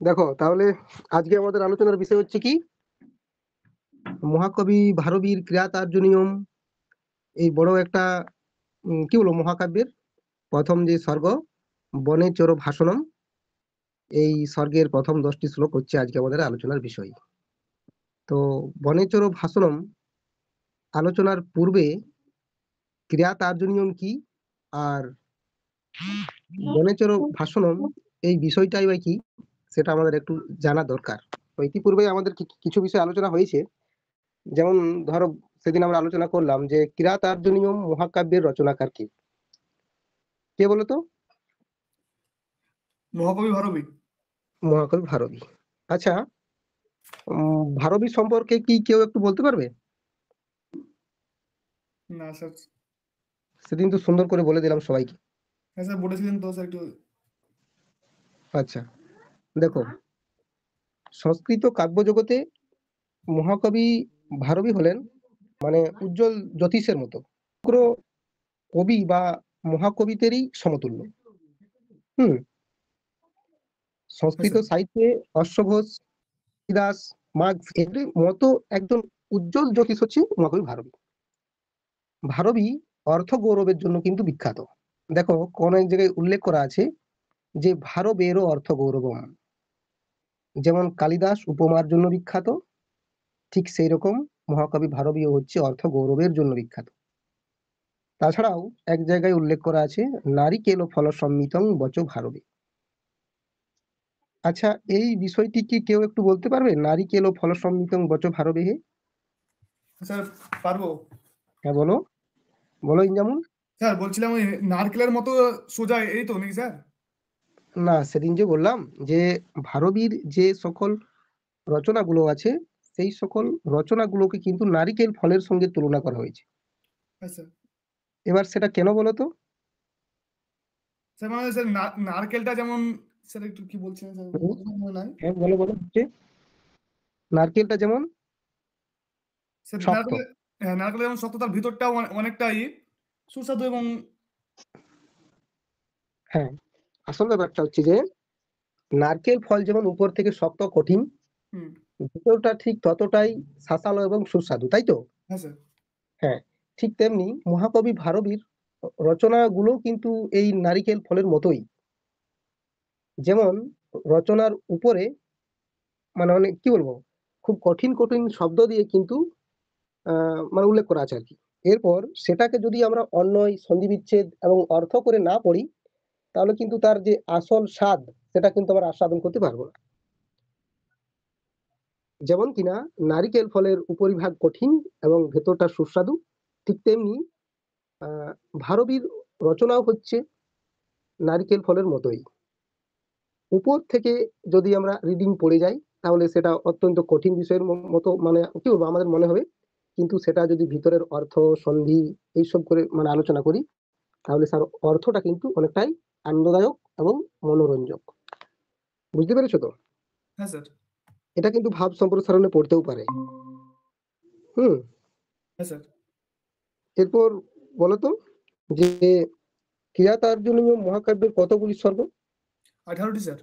দেখো তাহলে আজকে আমাদের আলোচনার বিষয় হচ্ছে কি, মহাকবি ভারবীর কিরাতার্জুনীয়ম। এই বড় একটা কি বলবো, মহাকাব্যের প্রথম যে স্বর্গ, বনে চোর ভাষণম, এই স্বর্গের প্রথম 10টি শ্লোক হচ্ছে আজকে আমাদের আলোচনার বিষয়। তো বনে চোর ভাষণম আলোচনার পূর্বে কিরাতার্জুনীয়ম কি আর বনে চোর ভাষণম এই বিষয়টাই বা কি, সেটা আমাদের একটু জানা দরকার। তো ইতিপূর্বে আমাদের কিছু বিষয় আলোচনা হয়েছে। যেমন ধরো, সেদিন আমরা আলোচনা করলাম যে কিরাতার্জুনীয়ম মহাকাব্যের রচনাকার কে, কে বলো তো? মহাকবি ভারবী। মহাকবি ভারবী। আচ্ছা, ভারবী সম্পর্কে কি কেউ একটু বলতে পারবে? না স্যার। সেদিন তো সুন্দর করে বলে দিলাম সবাইকে। হ্যাঁ স্যার, বলেছিলেন তো স্যার একটু। আচ্ছা, দেখো, সংস্কৃত কাব্য জগতে মহাকবি ভারবী হলেন মানে উজ্জ্বল জ্যোতিষের মতো সমগ্র কবি বা মহাকবিদেরই সমতুল্য। হুম। হ্যাঁ সংস্কৃত স্যার। সাহিত্যে অশ্বঘোষ, কালিদাস, মার্কস এদের মতো একজন উজ্জ্বল জ্যোতিষ হচ্ছে মহাকবি ভারবী। ভারবী অর্থ গৌরবের জন্য কিন্তু বিখ্যাত। দেখো, কোন এক জায়গায় উল্লেখ করা আছে যে ভারবেরও অর্থ গৌরবম। যেমন কালিদাস উপমার জন্য বিখ্যাত, ঠিক সেই রকম মহাকবি ভারবীও হচ্ছে অর্থ গৌরবের জন্য বিখ্যাত। তাছাড়াও এক জায়গায় উল্লেখ করা আছে নারিকেল ও ফল সম্মিতং বচ ভারবে। আচ্ছা, এই বিষয়টি কি কেউ একটু বলতে পারবে? নারিকেল ও ফল সম্মিতং বচ ভারবে। স্যার পারবো। হ্যাঁ, বলো বলো ইনজামুল। স্যার বলছিলাম ওই নারকেলের মতো সোজা, এই তো নাকি স্যার? না, সেদিন যে বললাম যে ভারবীর যে সকল রচনাগুলো আছে, সেই সকল রচনাগুলোকে কিন্তু নারিকেল ফলের সঙ্গে তুলনা করা হয়েছে। হ্যাঁ স্যার। এবার সেটা কেন বলো তো? স্যার মানে স্যার নারকেলটা যেমন, স্যার একটু কি বলছিলেন স্যার, হুম, অতটা মনে নাই। হ্যাঁ, বলো বলো হচ্ছে নারকেলটা যেমন স্যার শক্ত। নারকেলের, হ্যাঁ নারকেলের যেমন শক্ত, তার ভিতরটাও অনেকটা সুস্বাদু এবং হ্যাঁ, আসল ব্যাপারটা হচ্ছে যে নারকেল ফল যেমন উপর থেকে শক্ত কঠিন, হুম। ভিতরটা ঠিক ততটাই শাঁসালো এবং সুস্বাদু, তাই তো? হ্যাঁ স্যার। হ্যাঁ, ঠিক তেমনি মহাকবি ভারবীর রচনাগুলো কিন্তু এই নারিকেল ফলের মতোই। যেমন রচনার উপরে মানে অনেক কি বলবো, খুব কঠিন কঠিন শব্দ দিয়ে কিন্তু মানে উল্লেখ করা আছে আর কি। এরপর সেটাকে যদি আমরা অন্বয়, সন্ধিবিচ্ছেদ এবং অর্থ করে না পড়ি, তাহলে কিন্তু তার যে আসল স্বাদ, সেটা কিন্তু আমরা আস্বাদন করতে পারবো না। যেমন কিনা নারিকেল ফলের উপরিভাগ কঠিন এবং ভেতরটা সুস্বাদু, ঠিক তেমনি আহ ভারবীর রচনাও হচ্ছে নারিকেল ফলের মতোই। উপর থেকে যদি আমরা রিডিং পড়ে যাই, তাহলে সেটা অত্যন্ত কঠিন বিষয়ের মতো মানে কি বলবো আমাদের মনে হবে। কিন্তু সেটা যদি ভিতরের অর্থ, সন্ধি এইসব করে মানে আলোচনা করি, তাহলে তার অর্থটা কিন্তু অনেকটাই আনন্দদায়ক এবং মনোরঞ্জক। বুঝতে পেরেছো তো? হ্যাঁ স্যার। এটা কিন্তু ভাব সম্প্রসারণে পড়তেও পারে। হুম। হ্যাঁ স্যার। এরপর বলতো যে কিরাতার্জুনীয় মহাকাব্যের কতগুলি স্বর্গ? 18টি স্যার।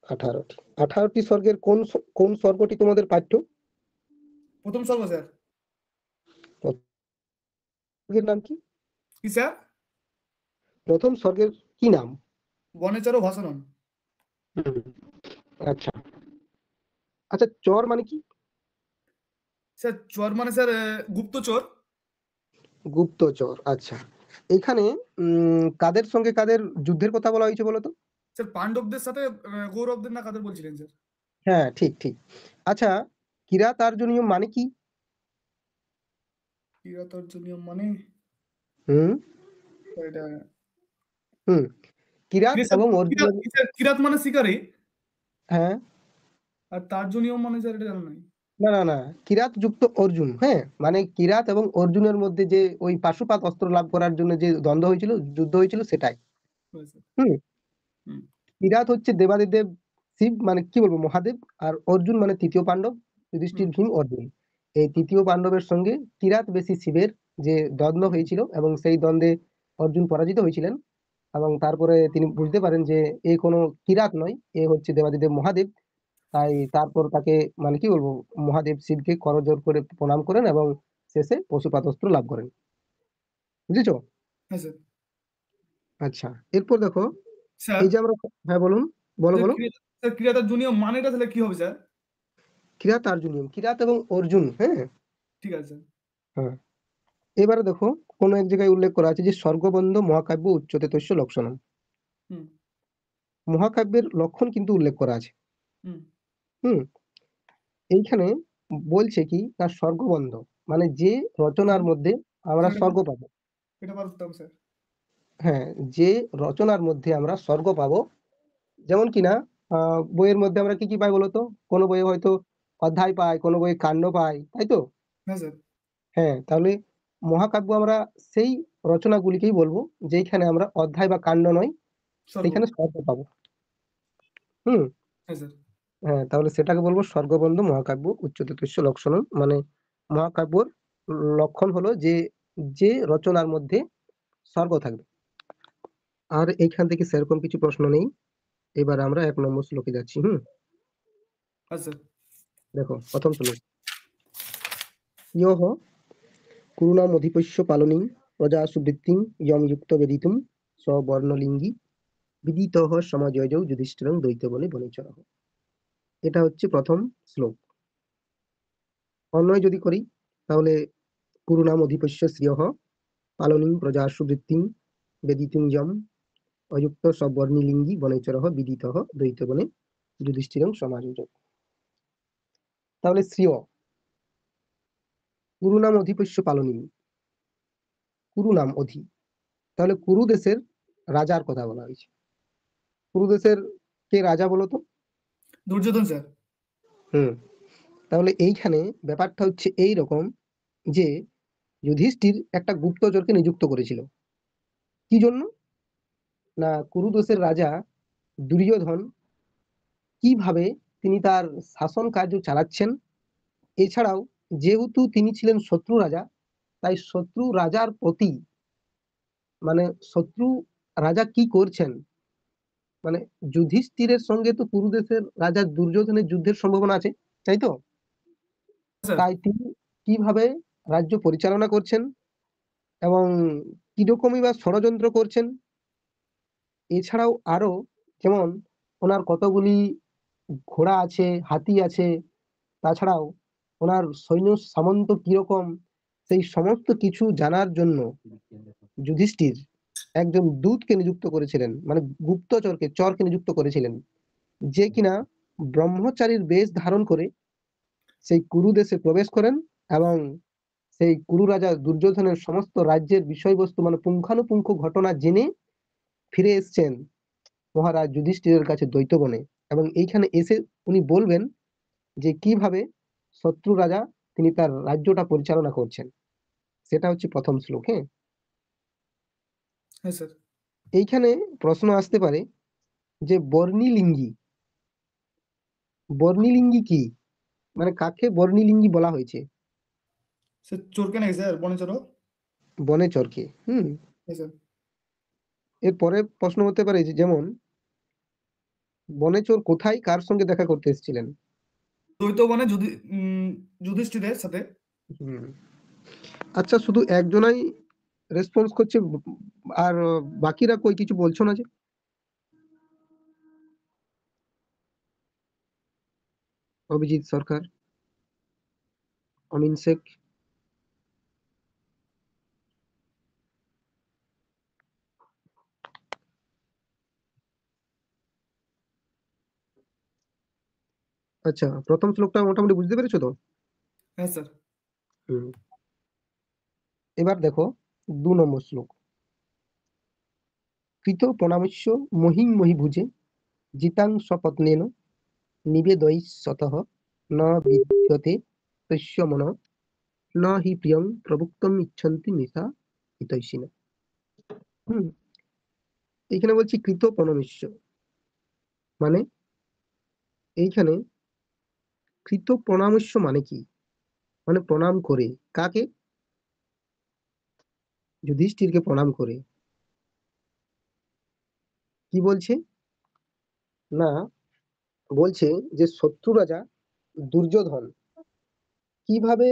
18টি। 18টি স্বর্গের কোন কোন স্বর্গটি তোমাদের পাঠ্য? প্রথম স্বর্গ স্যার। স্বর্গের নাম কি? কি স্যার? প্রথম স্বর্গের কি নাম? বনেচর ও ভাষণম। হুম, আচ্ছা। আচ্ছা, চর মানে কি? স্যার চোর মানে স্যার গুপ্তচর। গুপ্তচর, আচ্ছা। এখানে কাদের সঙ্গে কাদের যুদ্ধের কথা বলা হয়েছে বলো তো? স্যার পাণ্ডবদের সাথে কৌরবদের, না কাদের বলছিলেন স্যার? হ্যাঁ, ঠিক ঠিক। আচ্ছা, কিরাতার্জুনীয় মানে কি? কিরাতর্জনীয় মানে হুম স্যার এটা, হুম কিরাত কিরে স্যার, এবং অর্জুনের। স্যার কিরাত মানে শিকারী, হ্যাঁ, আর তার্জনীয় মানে স্যার এটা জানা নাই। না না না, কিরাত যুক্ত অর্জুন, হ্যাঁ, মানে কিরাত এবং অর্জুনের মধ্যে যে ওই পাশুপাত অস্ত্র লাভ করার জন্য যে দ্বন্দ্ব হয়েছিল, যুদ্ধ হয়েছিল, সেটাই। হ্যাঁ স্যার। হুম। হুম। কিরাত হচ্ছে দেবাদিদেব শিব মানে কি বলবো মহাদেব, আর অর্জুন মানে তৃতীয় পাণ্ডব, হুম। যুধিষ্ঠির, ভীম, অর্জুন। এই তৃতীয় পাণ্ডবের সঙ্গে কিরাত বেশি শিবের যে দ্বন্দ্ব হয়েছিল, এবং সেই দ্বন্দ্বে অর্জুন পরাজিত হয়েছিলেন। এবং তারপরে তিনি বুঝতে পারেন যে এ কোনো কিরাত নয়, এ হচ্ছে দেবাদিদেব মহাদেব। তাই তারপর তাকে মানে কি বলবো, মহাদেব শিবকে করজোড় করে প্রণাম করেন এবং শেষে পশুপাতস্ত্র লাভ করেন। বুঝেছো? হ্যাঁ স্যার। আচ্ছা, এরপর দেখো, স্যার এই যে আমরা, হ্যাঁ বলুন, বলো যে বলো। স্যার ক্রিয়াতার্জুনীয় মানেটা তাহলে কি হবে স্যার? কিরাত অর্জুনিয়ম, কিরাত এবং অর্জুন, হ্যাঁ। ঠিক আছে স্যার। হ্যাঁ, এবারে দেখো, কোন এক জায়গায় উল্লেখ করা আছে যে স্বর্গবন্ধ মহাকাব্য উচ্চতে তস্য লক্ষণম। হুম, মহাকাব্যের লক্ষণ কিন্তু উল্লেখ করা আছে। হুম। হুম, এইখানে বলছে কি, তার স্বর্গবন্ধ মানে যে রচনার মধ্যে আমরা স্যার স্বর্গ পাবো। এটা পারতাম স্যার। হ্যাঁ, যে রচনার মধ্যে আমরা স্বর্গ পাবো, যেমন কিনা বইয়ের মধ্যে আমরা কি কি পাই বলতো? কোনো বইয়ে হয়তো অধ্যায় পাই, কোনো বইয়ে কাণ্ড পাই, তাই তো? হ্যাঁ স্যার। হ্যাঁ, তাহলে মহাকাব্য আমরা সেই রচনাগুলিকেই বলবো যেখানে আমরা অধ্যায় বা কাণ্ড নয়, স্বর্গ। সেখানে স্বর্গ পাবো। হুম, হ্যাঁ স্যার। হ্যাঁ, তাহলে সেটাকে বলবো স্বর্গবন্ধ মহাকাব্য উচ্চততস্য লক্ষণম। মানে মহাকাব্যর লক্ষণ হলো যে যে রচনার মধ্যে স্বর্গ থাকবে। আর এইখান থেকে সেরকম কিছু প্রশ্ন নেই। এবার আমরা ১ নম্বর শ্লোকে যাচ্ছি। আচ্ছা স্যার। দেখো, প্রথম শ্লোক। ইয়হ কুরুনামধিপস্য পালনীং প্রজা সুবৃত্তিং ইয়ং যুক্ত বেদিতুম স্ববর্ণলিঙ্গি বিদিতঃ সমাজয়জৌ যুধিষ্ঠিরং দ্বৈতবনে বনেচরঃ। এটা হচ্ছে প্রথম শ্লোক। অন্বয় যদি করি, তাহলে কুরুনাম অধিপস্য শ্রিয়ঃ পালনীং প্রজা সুবৃত্তিং বেদিতুং যম অযুক্ত সবর্ণিলিঙ্গি বনেচরঃ বিদিতঃ দ্বৈতবনে যুধিষ্ঠিরং সমাজয়জৌ। তাহলে শ্রিয়, কুরু নাম অধিপস্য পালনী, কুরু নাম অধি, তাহলে কুরু দেশের রাজার কথা বলা হয়েছে। কুরু দেশের কে রাজা বলতো? দুর্যোধন স্যার। হুম, তাহলে এইখানে ব্যাপারটা হচ্ছে এই রকম যে যুধিষ্ঠির একটা গুপ্তচরকে নিযুক্ত করেছিল। কি জন্য? না, কুরু দেশের রাজা দুর্যোধন কিভাবে তিনি তার শাসন কার্য চালাচ্ছেন, এছাড়াও যেহেতু তিনি ছিলেন শত্রু রাজা, তাই শত্রু রাজার প্রতি মানে শত্রু রাজা কি করছেন, মানে যুধিষ্ঠিরের সঙ্গে তো কুরুদেশের রাজা দুর্যোধনের যুদ্ধের সম্ভাবনা আছে, তাই তো? স্যার। তাই তিনি কিভাবে রাজ্য পরিচালনা করছেন এবং কিরকমই বা ষড়যন্ত্র করছেন, এছাড়াও আরো যেমন ওনার কতগুলি ঘোড়া আছে, হাতি আছে, তাছাড়াও ওনার সৈন্য সামন্ত কিরকম, সেই সমস্ত কিছু জানার জন্য যুধিষ্ঠির একজন দূতকে নিযুক্ত করেছিলেন, মানে গুপ্তচরকে চরকে নিযুক্ত করেছিলেন, যে কিনা ব্রহ্মচারীর বেশ ধারণ করে সেই কুরু দেশে প্রবেশ করেন এবং সেই কুরু রাজা দুর্যোধনের সমস্ত রাজ্যের বিষয়বস্তু মানে পুঙ্খানুপুঙ্খ ঘটনা জেনে ফিরে এসছেন মহারাজ যুধিষ্ঠিরের কাছে দ্বৈতবনে। এবং এইখানে এসে উনি বলবেন যে কিভাবে শত্রু রাজা তিনি তার রাজ্যটা পরিচালনা করছেন। সেটা হচ্ছে প্রথম শ্লোক। হ্যাঁ, হ্যাঁ স্যার। এইখানে প্রশ্ন আসতে পারে যে বর্ণিলিঙ্গি, বর্ণিলিঙ্গি কি, মানে কাকে বর্ণিলিঙ্গি বলা হয়েছে? স্যার চোরকে নাকি স্যার বনেচরও? বনেচরকে। হ্যাঁ স্যার। এরপরে প্রশ্ন হতে পারে যে যেমন বনেচর কোথায় কার সঙ্গে দেখা করতে এসেছিলেন? দ্বৈত বনে যুধিষ্ঠিরের সাথে। হুম, আচ্ছা, শুধু একজনাই রেসপন্স করছে, আর বাকিরা কই কিছু বলছো না যে? অভিজিৎ সরকার, অমিন শেখ। আচ্ছা, প্রথম শ্লোকটা মোটামুটি বুঝতে পেরেছো তো? হ্যাঁ স্যার। হুম, এবার দেখো ২ নম্বর শ্লোক। কৃত প্রণামস্য মহিং মহিভুজে জিতাং স্বপত্নেন নিবেদয়িষ্যতঃ ন বিদ্যতে তস্য মনঃ ন হি প্রিয়ং প্রভুক্তম ইচ্ছন্তি মিথা হিতৈষিণঃ। হুম, এইখানে বলছি কৃত প্রণামস্য, মানে এইখানে কৃত প্রণামস্য মানে কি, মানে প্রণাম করে কাকে? যুধিষ্ঠিরকে প্রণাম করে। কি বলছে না, বলছে যে শত্রু রাজা দুর্যোধন কিভাবে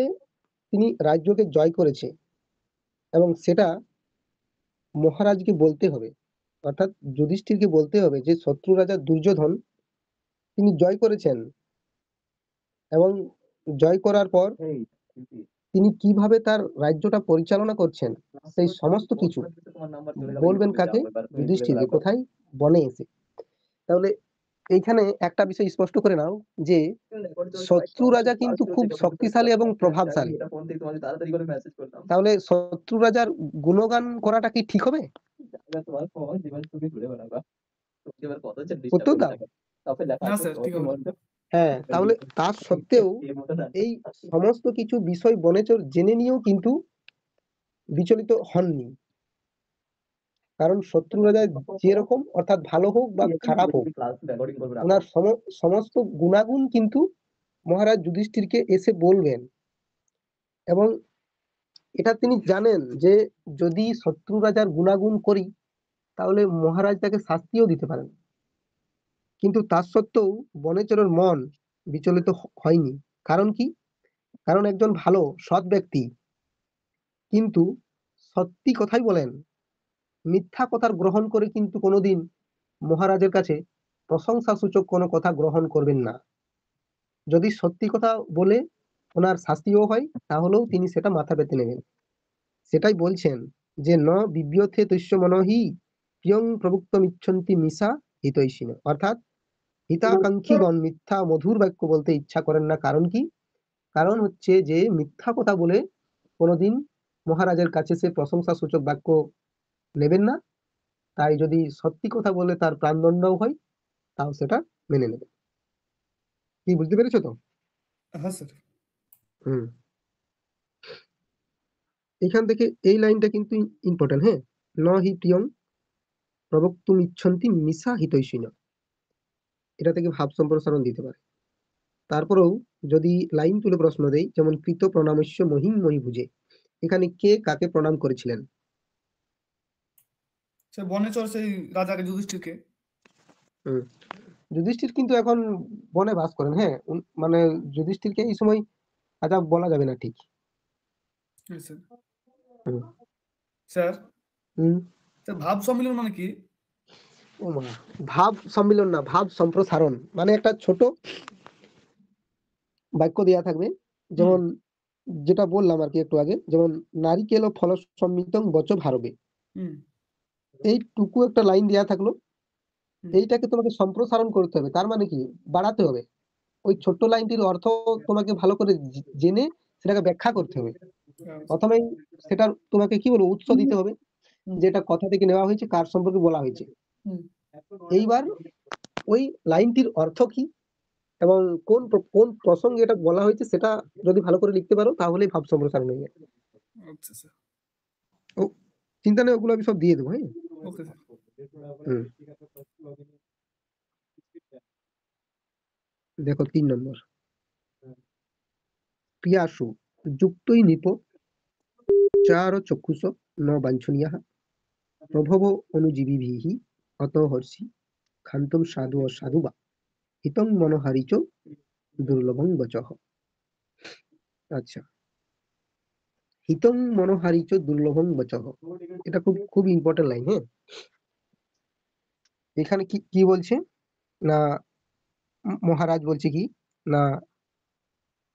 তিনি রাজ্যকে জয় করেছে এবং সেটা মহারাজকে বলতে হবে, অর্থাৎ যুধিষ্ঠিরকে বলতে হবে যে শত্রু রাজা দুর্যোধন তিনি জয় করেছেন এবং জয় করার পর তিনি কিভাবে তার রাজ্যটা পরিচালনা করছেন সেই সমস্ত কিছু বলবেন কাকে? যুধিষ্ঠিরকে। কোথায়? বনে এসে। তাহলে এইখানে একটা বিষয় স্পষ্ট করে নাও যে শত্রু রাজা কিন্তু খুব শক্তিশালী এবং প্রভাবশালী। তাহলে শত্রু রাজার গুণগান করাটা কি ঠিক হবে? উত্তর দাও। না স্যার, ঠিক হবে না। হ্যাঁ, তাহলে তার সত্ত্বেও এই সমস্ত কিছু বিষয় বনেচর জেনে নিয়েও কিন্তু বিচলিত হননি। কারণ শত্রু রাজা যেরকম, অর্থাৎ ভালো হোক বা খারাপ হোক, ওনার সমস্ত গুণাগুণ কিন্তু মহারাজ যুধিষ্ঠিরকে এসে বলবেন এবং এটা তিনি জানেন যে যদি শত্রু রাজার গুণাগুণ করি তাহলে মহারাজ তাকে শাস্তিও দিতে পারেন। কিন্তু তার সত্ত্বেও বনেচরের মন বিচলিত হয়নি। কারণ কি? কারণ একজন ভালো সৎ ব্যক্তি কিন্তু সত্যি কথাই বলেন, মিথ্যা কথার গ্রহণ করে কিন্তু কোনোদিন মহারাজের কাছে প্রশংসা সূচক কোনো কথা গ্রহণ করবেন না। যদি সত্যি কথা বলে ওনার শাস্তিও হয় তাহলেও তিনি সেটা মাথা পেতে নেবেন। সেটাই বলছেন যে ন বিব্যথে তস্য মনহি প্রিয়ং প্রভুক্তমিচ্ছন্তি মিশা হিতৈষিণ, অর্থাৎ হিতাকাঙ্ক্ষীগণ মিথ্যা মধুর বাক্য বলতে ইচ্ছা করেন না। কারণ কি? কারণ হচ্ছে যে মিথ্যা কথা বলে কোনোদিন মহারাজের কাছে সে প্রশংসা সূচক বাক্য নেবেন না। তাই যদি সত্যি কথা বলে তার প্রাণদণ্ডও হয় তাও সেটা মেনে নেবে। কি বুঝতে পেরেছো তো? হ্যাঁ স্যার। হুম। এখান থেকে এই লাইনটা কিন্তু ইম্পর্টেন্ট। হ্যাঁ, ন হি প্রিয়ং প্রবক্তুম ইচ্ছন্তি মিশা হিতৈষিণ, এটা থেকে ভাব সম্প্রসারণ দিতে পারে। তারপরেও যদি লাইন তুলে প্রশ্ন দেই, যেমন কৃত প্রণামস্য মহিম মহিভুজে, এখানে কে কাকে প্রণাম করেছিলেন? সে বনেচর সেই রাজাকে যুধিষ্ঠিরকে। হুম। যুধিষ্ঠির কিন্তু এখন বনে বাস করেন। হ্যাঁ, মানে যুধিষ্ঠিরকে এই সময় রাজা বলা যাবে না ঠিক। হ্যাঁ স্যার। হুম। স্যার, হুম। স্যার ভাব সম্মিলন মানে কি? ও মা, ভাব সম্মিলন না, ভাব সম্প্রসারণ। মানে একটা ছোট বাক্য দেয়া থাকবে, যেমন যেটা বললাম আর কি একটু আগে, যেমন নারিকেল ও ফল সম্মিলিতং বচ ভারবে, হুম এইটুকু একটা লাইন দেয়া থাকলো, হুম এইটাকে তোমাকে সম্প্রসারণ করতে হবে। তার মানে কি? বাড়াতে হবে। ওই ছোট্ট লাইনটির অর্থ তোমাকে ভালো করে জেনে সেটাকে ব্যাখ্যা করতে হবে। প্রথমেই সেটার তোমাকে কি বলবো, উৎস দিতে হবে যে এটা কোথা থেকে নেওয়া হয়েছে, কার সম্পর্কে বলা হয়েছে। হুম এইবার ওই লাইনটির অর্থ কি এবং কোন প্রসঙ্গে এটা বলা হয়েছে সেটা যদি ভালো করে লিখতে পারো তাহলেই ভাব সম্প্রসারণ হয়ে যাবে। আচ্ছা স্যার। ও, চিন্তা নেই, ওগুলো আমি সব দিয়ে দেবো। হ্যাঁ। Okay sir. হুম। দেখো 3 নম্বর, প্রিয়াসু যুক্তই নিপ চার চক্ষুষ ন বাঞ্ছনীয়াঃ প্রভব অনুজীবিভিঃ অত হর্ষি ক্ষান্তম সাধু ও সাধু বা হিতং মনোহারি চ দুর্লভং বচঃ। আচ্ছা, হিতং মনোহারি চ দুর্লভং বচঃ, এটা খুব খুব ইম্পর্টেন্ট লাইন। হ্যাঁ, এখানে কি কি বলছে না, মহারাজ বলছে কি না,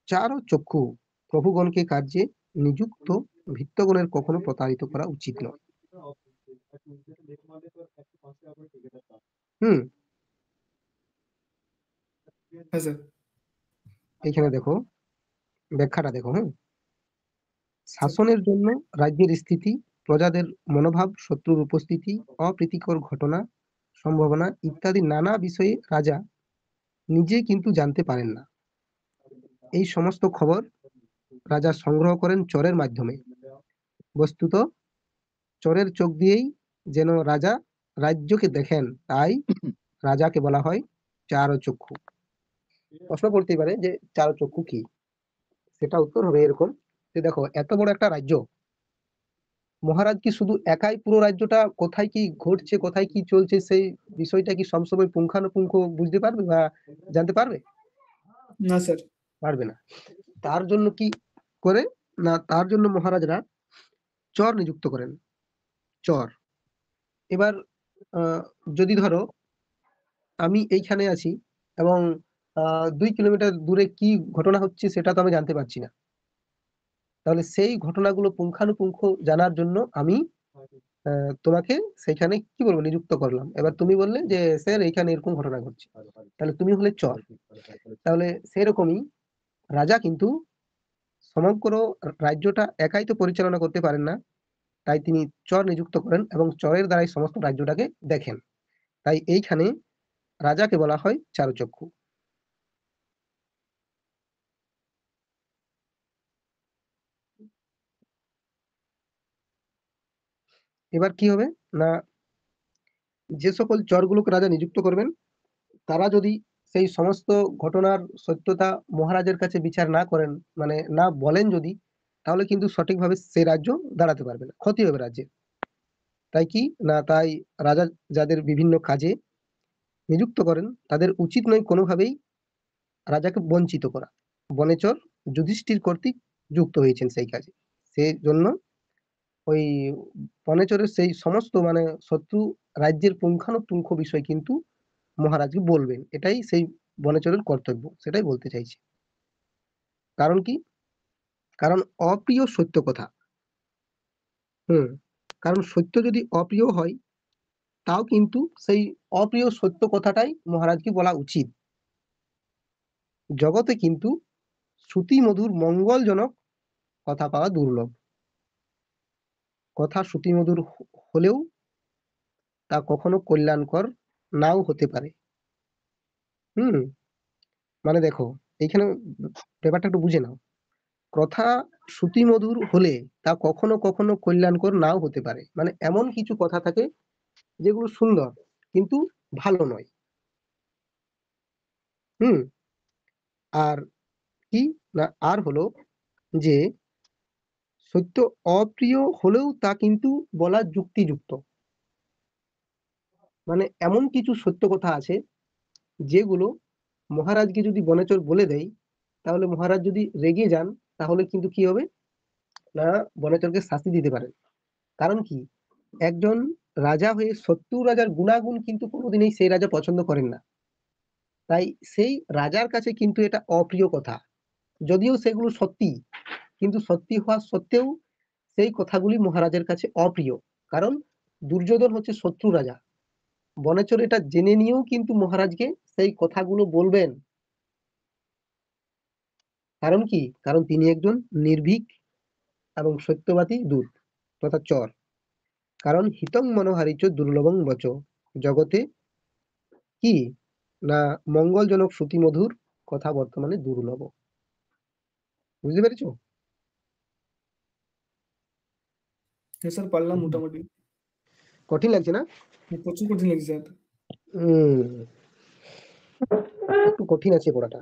চার চক্ষু প্রভুগণকে কার্যে নিযুক্ত ভৃত্যগণের কখনো প্রতারিত করা উচিত নয়। হুম। হ্যাঁ স্যার। এখানে দেখো ব্যাখ্যাটা দেখো। হ্যাঁ, শাসনের জন্য রাজ্যের স্থিতি, প্রজাদের মনোভাব, শত্রুর উপস্থিতি, অপ্রীতিকর ঘটনা, সম্ভাবনা ইত্যাদি নানা বিষয়ে রাজা নিজে কিন্তু জানতে পারেন না। এই সমস্ত খবর রাজা সংগ্রহ করেন চরের মাধ্যমে। বস্তুত চরের চোখ দিয়েই যেন রাজা রাজ্যকে দেখেন, তাই রাজাকে বলা হয় চারচক্ষু। প্রশ্ন করতেই পারে যে চারচক্ষু কি? সেটা উত্তর হবে এরকম যে দেখো, এত বড় একটা রাজ্য, মহারাজ কি শুধু একাই পুরো রাজ্যটা কোথায় কি ঘটছে, কোথায় কি চলছে সেই বিষয়টা কি সবসময় পুঙ্খানুপুঙ্খ বুঝতে পারবে বা জানতে পারবে? না স্যার। পারবে না। তার জন্য কি করে না, তার জন্য মহারাজরা চর নিযুক্ত করেন। চর। এবার যদি ধরো আমি এইখানে আছি এবং 2 কিলোমিটার দূরে কি ঘটনা হচ্ছে সেটা তো আমি জানতে পারছি না। তাহলে সেই ঘটনাগুলো পুঙ্খানুপুঙ্খ জানার জন্য আমি তোমাকে সেখানে কি বলবো নিযুক্ত করলাম। এবার তুমি বললে যে স্যার এইখানে এরকম ঘটনা ঘটছে, তাহলে তুমি হলে চর। তাহলে সেরকমই রাজা কিন্তু সমগ্র রাজ্যটা একাই তো পরিচালনা করতে পারেন না, তাই তিনি চর নিযুক্ত করেন এবং চরের দ্বারাই সমস্ত রাজ্যটাকে দেখেন। তাই এইখানে রাজাকে বলা হয় চারুচক্ষু। এবার কি হবে না, যে সকল চরগুলোকে রাজা নিযুক্ত করবেন তারা যদি সেই সমস্ত ঘটনার সত্যতা মহারাজের কাছে বিচার না করেন, মানে না বলেন যদি, তাহলে কিন্তু সঠিকভাবে সেই রাজ্য দাঁড়াতে পারবে না, ক্ষতি হবে রাজ্যে। তাই কি না, তাই রাজা যাদের বিভিন্ন কাজে নিযুক্ত করেন তাদের উচিত নয় কোনোভাবেই রাজাকে বঞ্চিত করা। বনেচর যুধিষ্ঠির কর্তৃক যুক্ত হয়েছেন সেই কাজে। সেই জন্য ওই বনেচরের সেই সমস্ত মানে শত্রু রাজ্যের পুঙ্খানুপুঙ্খ বিষয় কিন্তু মহারাজকে বলবেন, এটাই সেই বনেচরের কর্তব্য, সেটাই বলতে চাইছি। কারণ কি, কারণ অপ্রিয় সত্য কথা। হুম। কারণ সত্য যদি অপ্রিয় হয় তাও কিন্তু সেই অপ্রিয় সত্য কথাটাই মহারাজকে বলা উচিত। জগতে কিন্তু শ্রুতি মধুর মঙ্গলজনক কথা পাওয়া দুর্লভ। কথা শ্রুতি মধুর হলেও তা কখনো কল্যাণকর নাও হতে পারে। হুম। মানে দেখো, এইখানে ব্যাপারটা একটু বুঝে নাও। কথা শ্রুতি মধুর হলে তা কখনো কখনো কল্যাণকর নাও হতে পারে, মানে এমন কিছু কথা থাকে যেগুলো সুন্দর কিন্তু ভালো নয়। হুম। আর কি না, আর হলো যে সত্য অপ্রিয় হলেও তা কিন্তু বলা যুক্তিযুক্ত। মানে এমন কিছু সত্য কথা আছে যেগুলো মহারাজকে যদি বনেচর বলে দেয়, তাহলে মহারাজ যদি রেগে যান তাহলে কিন্তু কি হবে না, বনেচরকে শাস্তি দিতে পারেন। কারণ কি, একজন রাজা হয়ে শত্রু রাজার গুণাগুণ কিন্তু কোনোদিনই সেই রাজা পছন্দ করেন না। তাই সেই রাজার কাছে কিন্তু এটা অপ্রিয় কথা, যদিও সেগুলো সত্যি, কিন্তু সত্যি হওয়া সত্ত্বেও সেই কথাগুলি মহারাজের কাছে অপ্রিয়। কারণ দুর্যোধন হচ্ছে শত্রু রাজা, বনেচর এটা জেনে নিয়েও কিন্তু মহারাজকে সেই কথাগুলো বলবেন। কারণ কি, কারণ তিনি একজন নির্ভীক এবং সত্যবাদী দূত তথা চর। কারণ হিতং মনোহারিচ দুর্লভং বচ, জগতে কি না মঙ্গলজনক শ্রুতিমধুর কথা বর্তমানে দুর্লভ। বুঝতে পেরেছো? হ্যাঁ স্যার, পারলাম মোটামুটি। কঠিন লাগছে না? প্রচুর কঠিন লাগছে স্যার। হম, একটু কঠিন আছে পড়াটা।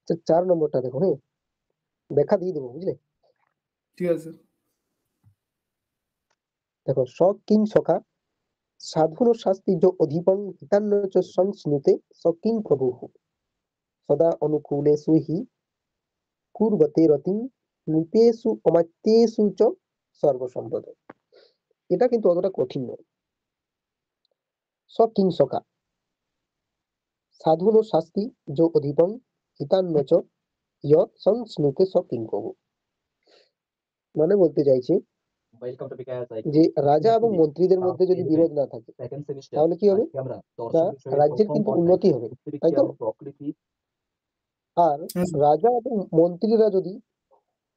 আচ্ছা, 4 নম্বরটা দেখো। হ্যাঁ, ব্যাখ্যা দিয়ে দেবো, বুঝলে? ঠিক আছে স্যার। দেখো, স কিং সখা সাধুর শাস্তি যো অধিপং হিতান্ন চ সংস্নুতে স কিং প্রভু সদা অনুকূলেষু হি কুর্বতে রতিং নৃপেষু অমাত্যেষু চ সর্বসম্পদ। এটা কিন্তু অতটা কঠিন নয়। স কিং সখা সাধুর শাস্তি যো অধিপং হিতান্ন চ ইয় সংস্নুতে স কিং প্রভু। মানে বলতে চাইছি যে রাজা এবং মন্ত্রীদের মধ্যে যদি বিরোধ না থাকে তাহলে কি হবে না, রাজ্যের কিন্তু উন্নতি হবে, তাই তো? আর হ্যাঁ স্যার। রাজা এবং মন্ত্রীরা যদি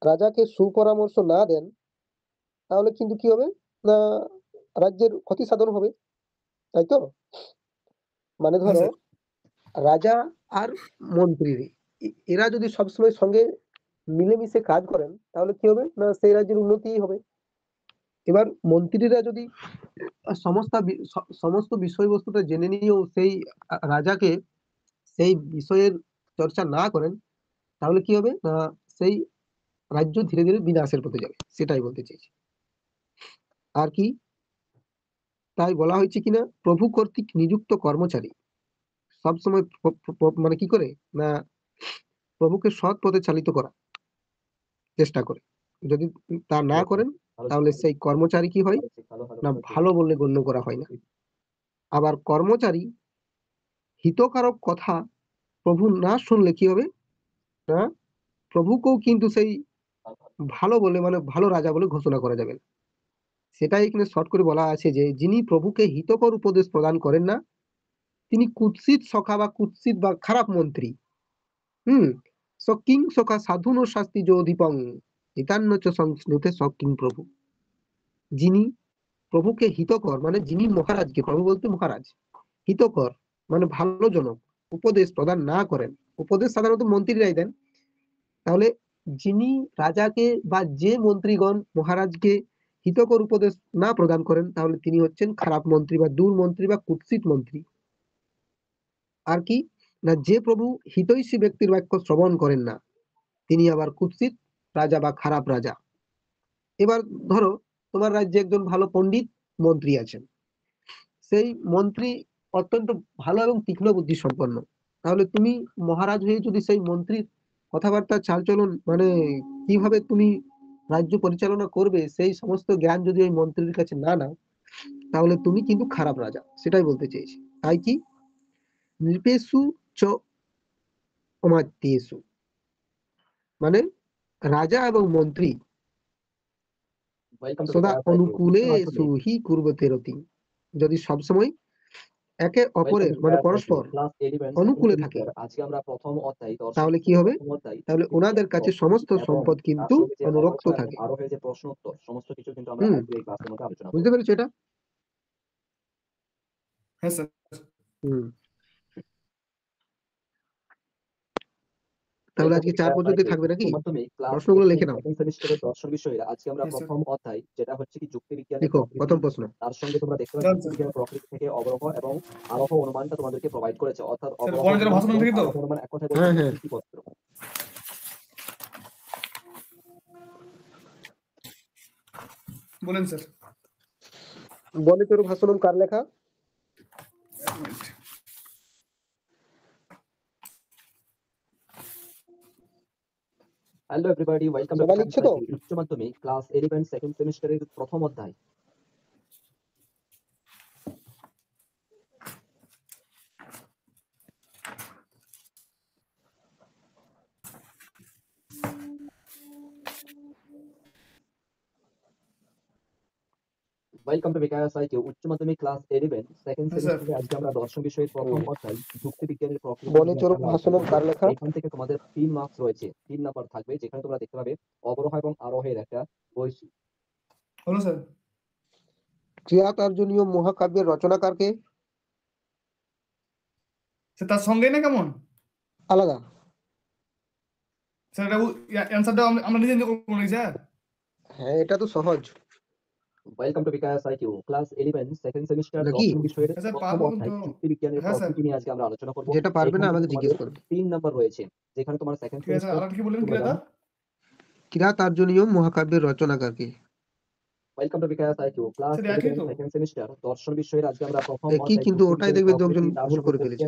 রাজাকে সুপরামর্শ না দেন তাহলে কিন্তু কি হবে না, রাজ্যের ক্ষতি সাধন হবে, তাই তো? মানে হ্যাঁ ধরো স্যার। রাজা আর মন্ত্রী এরা যদি সবসময় সঙ্গে মিলেমিশে কাজ করেন তাহলে কি হবে না, সেই রাজ্যের উন্নতি হবে। এবার মন্ত্রীরা যদি সমস্ত বিষয়বস্তুটা জেনে নিয়েও সেই রাজাকে সেই বিষয়ের চর্চা না করেন তাহলে কি হবে না, সেই রাজ্য ধীরে ধীরে বিনাশের পথে যাবে, সেটাই বলতে চেয়েছি। আর কি তাই বলা হয়েছে কিনা, প্রভু কর্তৃক নিযুক্ত কর্মচারী সবসময় মানে কি করে না, প্রভুকে সৎ পথে চালিত করা চেষ্টা করে। যদি তা না করেন তাহলে সেই কর্মচারী কি হয় না, ভালো বললে গণ্য করা হয় না। আবার কর্মচারী হিতকারক কথা প্রভু না শুনলে কি হবে না, প্রভুকেও কিন্তু সেই ভালো বলে মানে ভালো রাজা বলে ঘোষণা করা যাবে না। সেটাই এখানে শর্ট করে বলা আছে যে যিনি প্রভুকে হিতকর উপদেশ প্রদান করেন না তিনি কুৎসিত সখা বা কুৎসিত বা খারাপ মন্ত্রী। সকিং সখা সাধুন শাস্তি যোধিপং হিতান্ন চ সংস্নুতে সকিং প্রভু। যিনি প্রভুকে হিতকর মানে যিনি মহারাজকে, প্রভু বলতে মহারাজ, হিতকর মানে ভালোজনক উপদেশ প্রদান না করেন, উপদেশ সাধারণত মন্ত্রীরাই দেন, তাহলে যিনি রাজাকে বা যে মন্ত্রীগণ মহারাজকে হিতকর উপদেশ না প্রদান করেন তাহলে তিনি হচ্ছেন খারাপ মন্ত্রী বা দুর্মন্ত্রী বা কুৎসিত মন্ত্রী। আর কি না, যে প্রভু হিতৈষী ব্যক্তির বাক্য শ্রবণ করেন না তিনি আবার কুৎসিত রাজা বা খারাপ রাজা। এবার ধরো তোমার রাজ্যে একজন ভালো পণ্ডিত মন্ত্রী আছেন, সেই মন্ত্রী অত্যন্ত ভালো এবং তীক্ষ্ণ বুদ্ধি সম্পন্ন, তাহলে তুমি মহারাজ হয়ে যদি সেই মন্ত্রীর কথাবার্তা চালচলন মানে কিভাবে তুমি রাজ্য পরিচালনা করবে সেই সমস্ত জ্ঞান যদি ওই মন্ত্রীর কাছে না নাও তাহলে তুমি কিন্তু খারাপ রাজা, সেটাই বলতে চেয়েছি। তাই কি নৃপেষু চ অমাত্যেষু মানে রাজা এবং মন্ত্রী সদা অনুকূলেষু হি কুর্বতে রতি, যদি সবসময় একে অপরের মানে পরস্পর অনুকূলে থাকে তাহলে কি হবে, তাহলে ওনাদের কাছে সমস্ত সম্পদ কিন্তু অনুরক্ত থাকে। বুঝতে পেরেছো এটা? হ্যাঁ স্যার। তাহলে আজকে 4 পর্যন্ত থাকবে নাকি? প্রশ্নগুলো লিখে নাও। দর্শন বিষয়ে আজকে আমরা Yes, sir. প্রথম অধ্যায় যেটা হচ্ছে কি যুক্তিবিজ্ঞানের লিখো প্রথম প্রশ্ন। তার সঙ্গে তোমরা দেখতে পাচ্ছ Done, sir. যুক্তিবিজ্ঞানের প্রকৃতি থেকে অবরোহ এবং আরোহ অনুমানটা তোমাদেরকে প্রোভাইড করেছে, অর্থাৎ Sir, অবরোহ বর্ণের অনুমান ভাষণ এবং থেকে তো? আরোহ অনুমান এক কথায় হ্যাঁ, বলতে হ্যাঁ। চুক্তিপত্র। বলেন স্যার। বলে তোর ভাষণম কার লেখা? এক minute. Hello everybody, welcome to সবাই লিখছো তো? উচ্চ মাধ্যমিক ক্লাস 11 সেকেন্ড সেমিস্টারের প্রথম অধ্যায়। ওয়েলকাম টু বিকাশ আইকিউ উচ্চ মাধ্যমিক ক্লাস 11 সেকেন্ড Yes, sir. সেমিস্টারে আজকে আমরা দর্শন বিষয়ের প্রথম অধ্যায় যুক্তিবিজ্ঞানের প্রকৃতি বলে নিয়ে তোর আলোচনা ভাষণম করব। কার লেখা? এখান থেকে তোমাদের 3 মার্কস রয়েছে, 3 নাম্বার থাকবে, যেখানে তোমরা দেখতে পাবে অবরোহ এবং আরোহের একটা বৈশিষ্ট্য। হলো স্যার। ক্রিয়াকার্যনীয় মহাকাব্যের রচনাকারকে? স্যার তার সঙ্গেই না কেমন? আলাদা। স্যার এটা অ্যান্সারটা আমরা নিজে নিজে করবো নাকি স্যার? হ্যাঁ এটা তো সহজ welcome to Bikash IQ class 11 second semester নাকি? দর্শন বিষয়ের হ্যাঁ, স্যার, প্রথম পারবো অধ্যায় কিন্তু। যুক্তিবিজ্ঞানের হ্যাঁ, স্যার। প্রকৃতি নিয়ে আজকে আমরা আলোচনা করব। যেটা পারবে না এখান আমাকে থেকে জিজ্ঞেস তোমাদের করবে। 3 নাম্বার রয়েছে, যেখানে তোমার সেকেন্ড ঠিক আছে, সেমিস্টার আর কি বলেন ক্রিয়াটা? ক্রিয়াকার্যনীয় মহাকাব্যের রচনাকারকে? Welcome to Bikash IQ class sir একই 11 তো। সেকেন্ড সেমিস্টার দর্শন বিষয়ের আজকে আমরা প্রথম একই, কিন্তু ওটাই দেখবে যুক্তিবিজ্ঞানের দুজন প্রকৃতি, তার ভুল সঙ্গে করে ফেলেছে।